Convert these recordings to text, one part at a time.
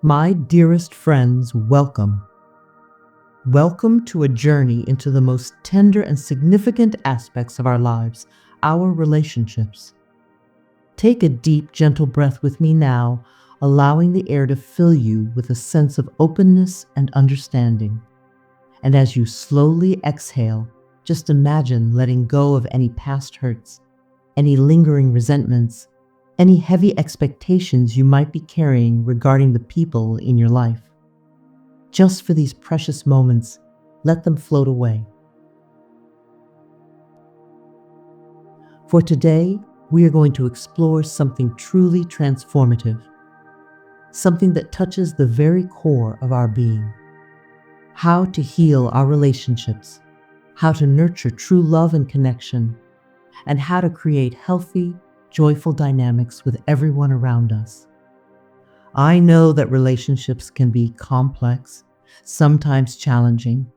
My dearest friends, welcome. Welcome to a journey into the most tender and significant aspects of our lives, our relationships. Take a deep, gentle breath with me now, allowing the air to fill you with a sense of openness and understanding. And as you slowly exhale, just imagine letting go of any past hurts, any lingering resentments, any heavy expectations you might be carrying regarding the people in your life. Just for these precious moments, let them float away. For today, we are going to explore something truly transformative, something that touches the very core of our being. How to heal our relationships, how to nurture true love and connection, and how to create healthy, joyful dynamics with everyone around us. I know that relationships can be complex, sometimes challenging,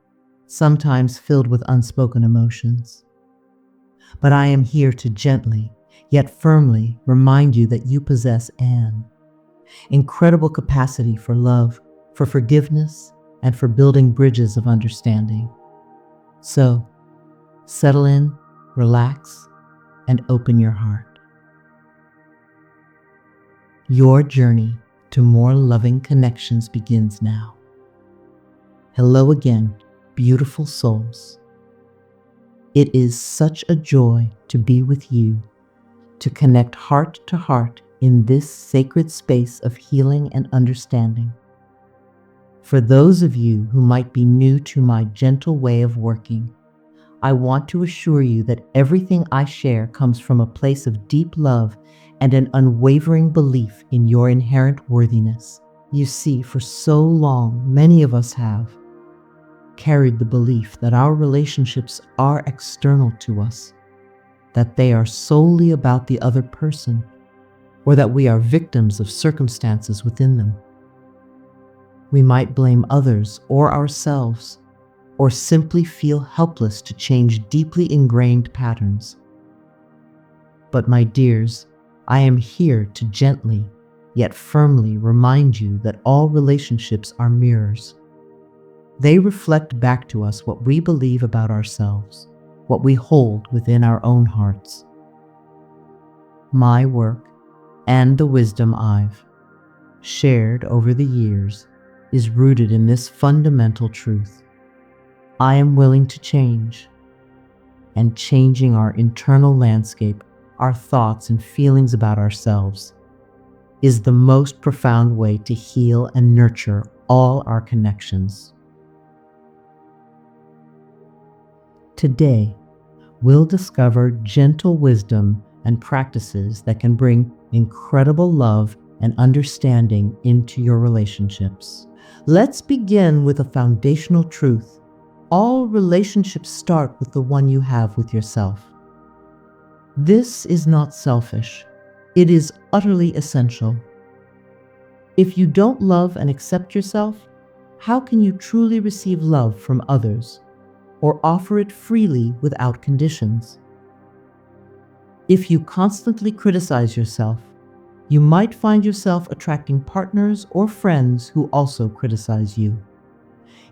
sometimes filled with unspoken emotions. But I am here to gently, yet firmly, remind you that you possess an incredible capacity for love, for forgiveness, and for building bridges of understanding. So, settle in, relax, and open your heart. Your journey to more loving connections begins now. Hello again, beautiful souls. It is such a joy to be with you, to connect heart to heart in this sacred space of healing and understanding. For those of you who might be new to my gentle way of working, I want to assure you that everything I share comes from a place of deep love and an unwavering belief in your inherent worthiness. You see, for so long, many of us have carried the belief that our relationships are external to us, that they are solely about the other person, or that we are victims of circumstances within them. We might blame others or ourselves, or simply feel helpless to change deeply ingrained patterns. But my dears, I am here to gently, yet firmly remind you that all relationships are mirrors. They reflect back to us what we believe about ourselves, what we hold within our own hearts. My work, and the wisdom I've shared over the years, is rooted in this fundamental truth. I am willing to change, and changing our internal landscape, our thoughts and feelings about ourselves, is the most profound way to heal and nurture all our connections. Today, we'll discover gentle wisdom and practices that can bring incredible love and understanding into your relationships. Let's begin with a foundational truth. All relationships start with the one you have with yourself. This is not selfish. It is utterly essential. If you don't love and accept yourself, how can you truly receive love from others or offer it freely without conditions? If you constantly criticize yourself, you might find yourself attracting partners or friends who also criticize you.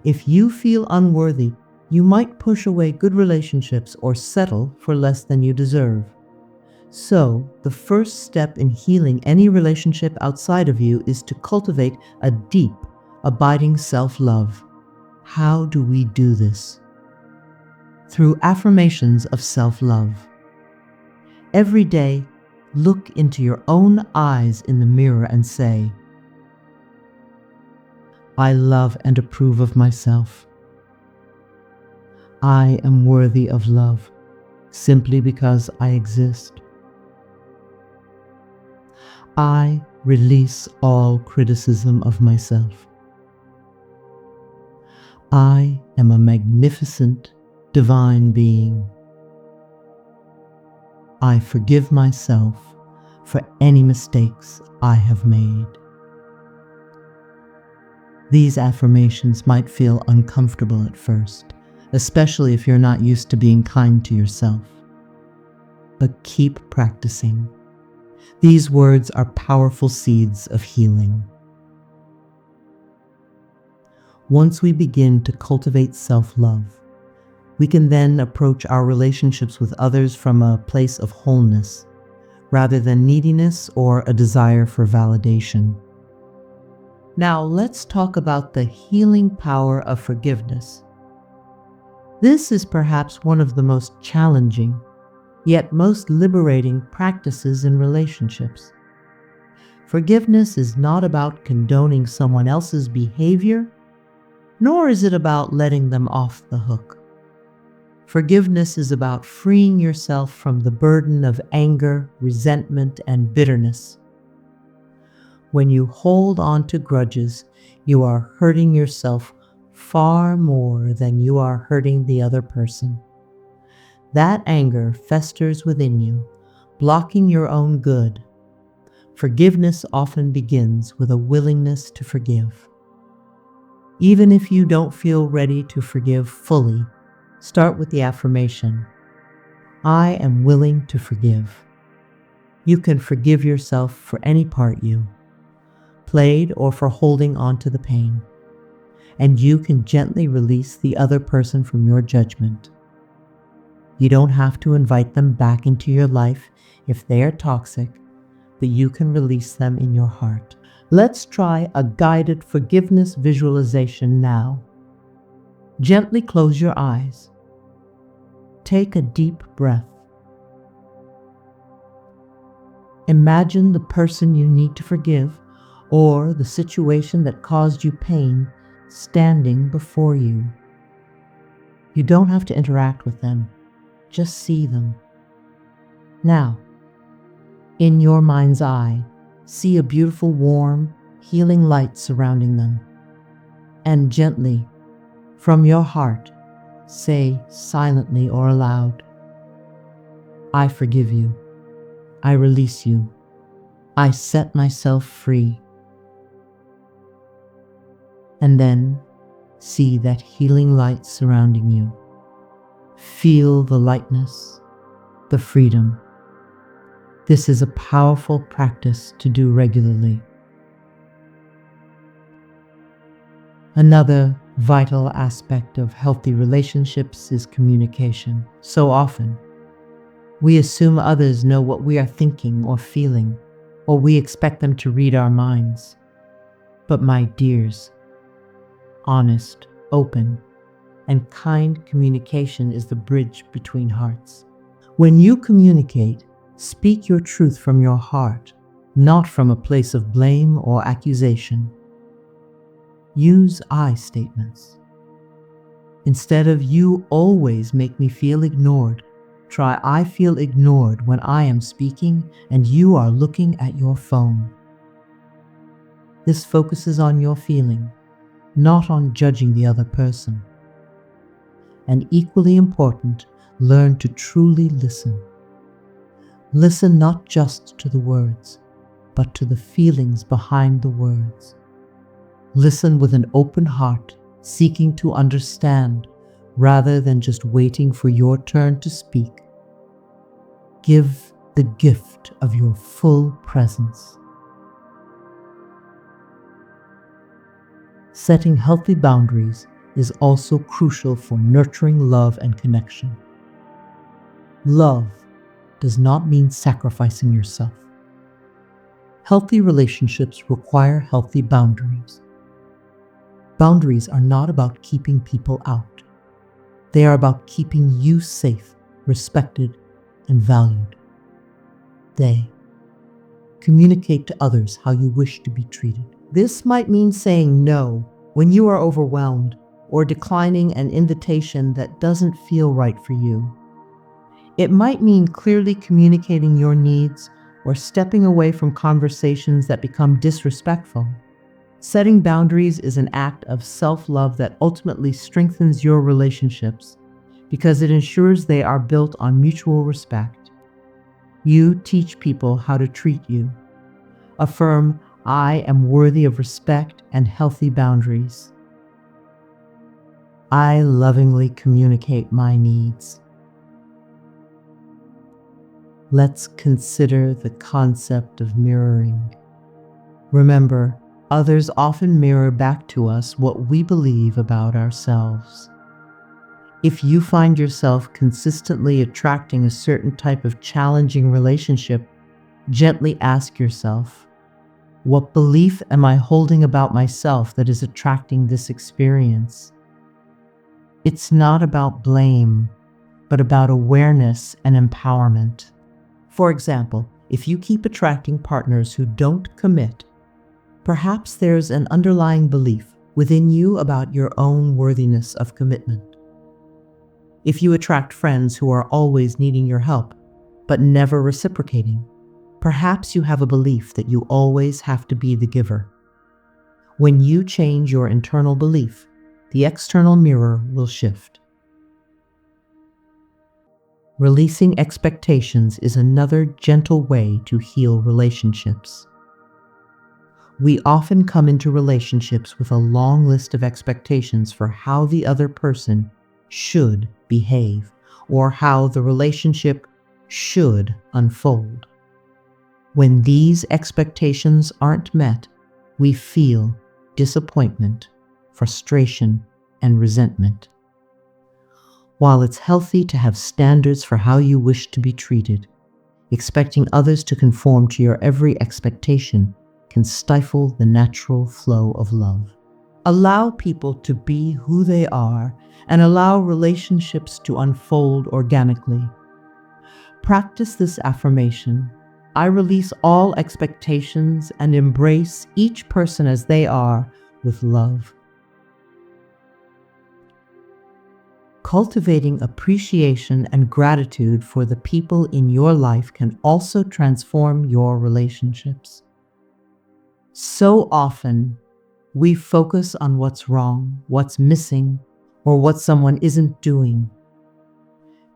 If you feel unworthy, you might push away good relationships or settle for less than you deserve. So, the first step in healing any relationship outside of you is to cultivate a deep, abiding self-love. How do we do this? Through affirmations of self-love. Every day, look into your own eyes in the mirror and say, I love and approve of myself. I am worthy of love simply because I exist. I release all criticism of myself. I am a magnificent, divine being. I forgive myself for any mistakes I have made. These affirmations might feel uncomfortable at first, especially if you're not used to being kind to yourself. But keep practicing. These words are powerful seeds of healing. Once we begin to cultivate self-love, we can then approach our relationships with others from a place of wholeness, rather than neediness or a desire for validation. Now let's talk about the healing power of forgiveness. This is perhaps one of the most challenging, yet most liberating practices in relationships. Forgiveness is not about condoning someone else's behavior, nor is it about letting them off the hook. Forgiveness is about freeing yourself from the burden of anger, resentment, and bitterness. When you hold on to grudges, you are hurting yourself far more than you are hurting the other person. That anger festers within you, blocking your own good. Forgiveness often begins with a willingness to forgive. Even if you don't feel ready to forgive fully, start with the affirmation, I am willing to forgive. You can forgive yourself for any part you played or for holding on to the pain, and you can gently release the other person from your judgment. You don't have to invite them back into your life if they are toxic, but you can release them in your heart. Let's try a guided forgiveness visualization now. Gently close your eyes. Take a deep breath. Imagine the person you need to forgive or the situation that caused you pain standing before you. You don't have to interact with them, just see them. Now, in your mind's eye, see a beautiful, warm, healing light surrounding them. And gently, from your heart, say silently or aloud, I forgive you. I release you. I set myself free. And then see that healing light surrounding you. Feel the lightness, the freedom. This is a powerful practice to do regularly. Another vital aspect of healthy relationships is communication. So often, we assume others know what we are thinking or feeling, or we expect them to read our minds. But my dears, honest, open, and kind communication is the bridge between hearts. When you communicate, speak your truth from your heart, not from a place of blame or accusation. Use I statements. Instead of you always make me feel ignored, try I feel ignored when I am speaking and you are looking at your phone. This focuses on your feeling, not on judging the other person. And equally important, learn to truly listen. Listen not just to the words, but to the feelings behind the words. Listen with an open heart, seeking to understand, rather than just waiting for your turn to speak. Give the gift of your full presence. Setting healthy boundaries is also crucial for nurturing love and connection. Love does not mean sacrificing yourself. Healthy relationships require healthy boundaries. Boundaries are not about keeping people out. They are about keeping you safe, respected, and valued. They communicate to others how you wish to be treated. This might mean saying no when you are overwhelmed or declining an invitation that doesn't feel right for you. It might mean clearly communicating your needs or stepping away from conversations that become disrespectful. Setting boundaries is an act of self-love that ultimately strengthens your relationships because it ensures they are built on mutual respect. You teach people how to treat you. Affirm, I am worthy of respect and healthy boundaries. I lovingly communicate my needs. Let's consider the concept of mirroring. Remember, Others often mirror back to us what we believe about ourselves. If you find yourself consistently attracting a certain type of challenging relationship, gently ask yourself, what belief am I holding about myself that is attracting this experience? It's not about blame, but about awareness and empowerment. For example, if you keep attracting partners who don't commit, perhaps there's an underlying belief within you about your own worthiness of commitment. If you attract friends who are always needing your help, but never reciprocating, perhaps you have a belief that you always have to be the giver. When you change your internal belief, the external mirror will shift. Releasing expectations is another gentle way to heal relationships. We often come into relationships with a long list of expectations for how the other person should behave or how the relationship should unfold. When these expectations aren't met, we feel disappointment, frustration, and resentment. While it's healthy to have standards for how you wish to be treated, expecting others to conform to your every expectation can stifle the natural flow of love. Allow people to be who they are and allow relationships to unfold organically. Practice this affirmation. I release all expectations and embrace each person as they are with love. Cultivating appreciation and gratitude for the people in your life can also transform your relationships. So often, we focus on what's wrong, what's missing, or what someone isn't doing.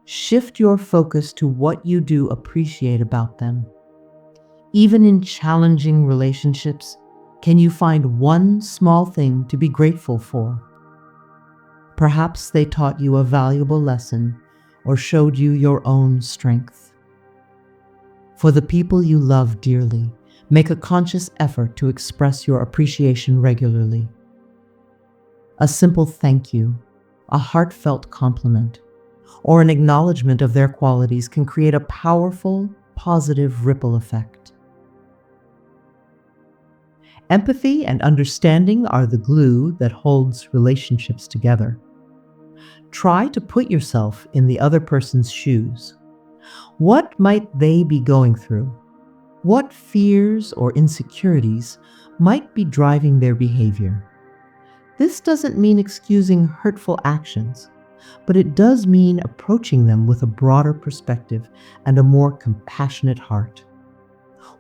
Shift your focus to what you do appreciate about them. Even in challenging relationships, can you find one small thing to be grateful for? Perhaps they taught you a valuable lesson or showed you your own strength. For the people you love dearly, make a conscious effort to express your appreciation regularly. A simple thank you, a heartfelt compliment, or an acknowledgement of their qualities can create a powerful, positive ripple effect. Empathy and understanding are the glue that holds relationships together. Try to put yourself in the other person's shoes. What might they be going through? What fears or insecurities might be driving their behavior? This doesn't mean excusing hurtful actions, but it does mean approaching them with a broader perspective and a more compassionate heart.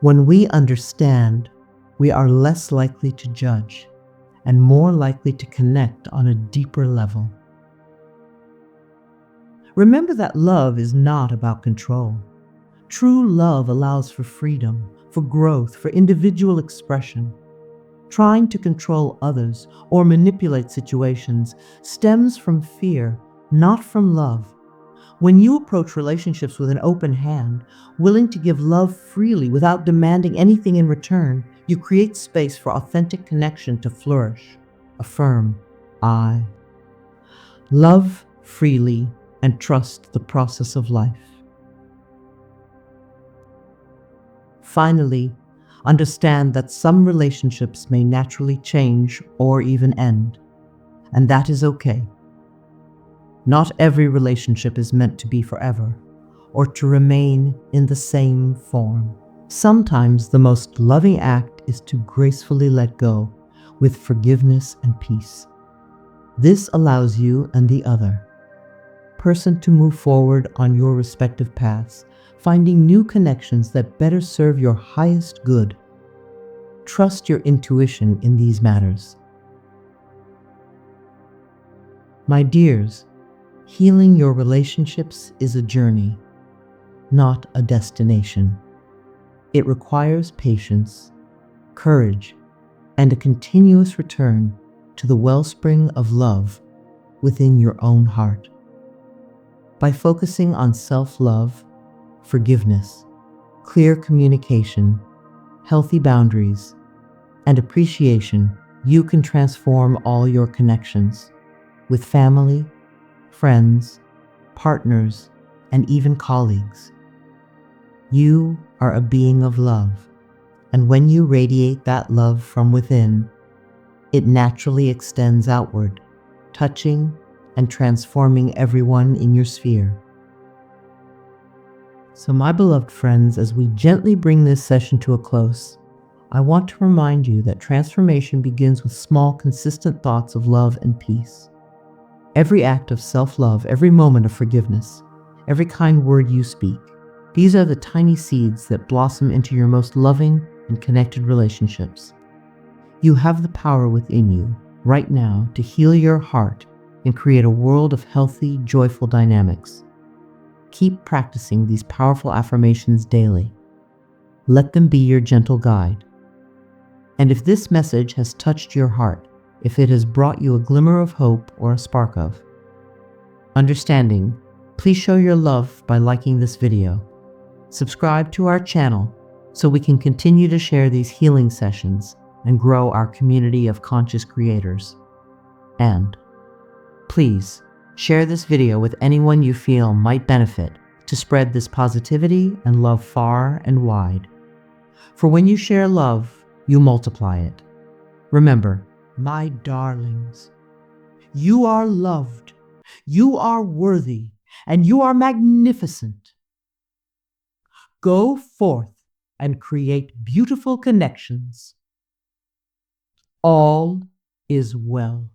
When we understand, we are less likely to judge and more likely to connect on a deeper level. Remember that love is not about control. True love allows for freedom, for growth, for individual expression. Trying to control others or manipulate situations stems from fear, not from love. When you approach relationships with an open hand, willing to give love freely without demanding anything in return, you create space for authentic connection to flourish. Affirm, I love freely and trust the process of life. Finally, understand that some relationships may naturally change or even end, and that is okay. Not every relationship is meant to be forever, or to remain in the same form. Sometimes the most loving act is to gracefully let go with forgiveness and peace. This allows you and the other person to move forward on your respective paths, finding new connections that better serve your highest good. Trust your intuition in these matters. My dears, healing your relationships is a journey, not a destination. It requires patience, courage, and a continuous return to the wellspring of love within your own heart. By focusing on self-love, forgiveness, clear communication, healthy boundaries, and appreciation, you can transform all your connections with family, friends, partners, and even colleagues. You are a being of love, and when you radiate that love from within, it naturally extends outward, touching and transforming everyone in your sphere. So, my beloved friends, as we gently bring this session to a close, I want to remind you that transformation begins with small, consistent thoughts of love and peace. Every act of self-love, every moment of forgiveness, every kind word you speak, these are the tiny seeds that blossom into your most loving and connected relationships. You have the power within you right now to heal your heart and create a world of healthy, joyful dynamics. Keep practicing these powerful affirmations daily. Let them be your gentle guide. And if this message has touched your heart, if it has brought you a glimmer of hope or a spark of understanding, please show your love by liking this video. Subscribe to our channel so we can continue to share these healing sessions and grow our community of conscious creators. And please share this video with anyone you feel might benefit to spread this positivity and love far and wide. For when you share love, you multiply it. Remember, my darlings, you are loved, you are worthy, and you are magnificent. Go forth and create beautiful connections. All is well.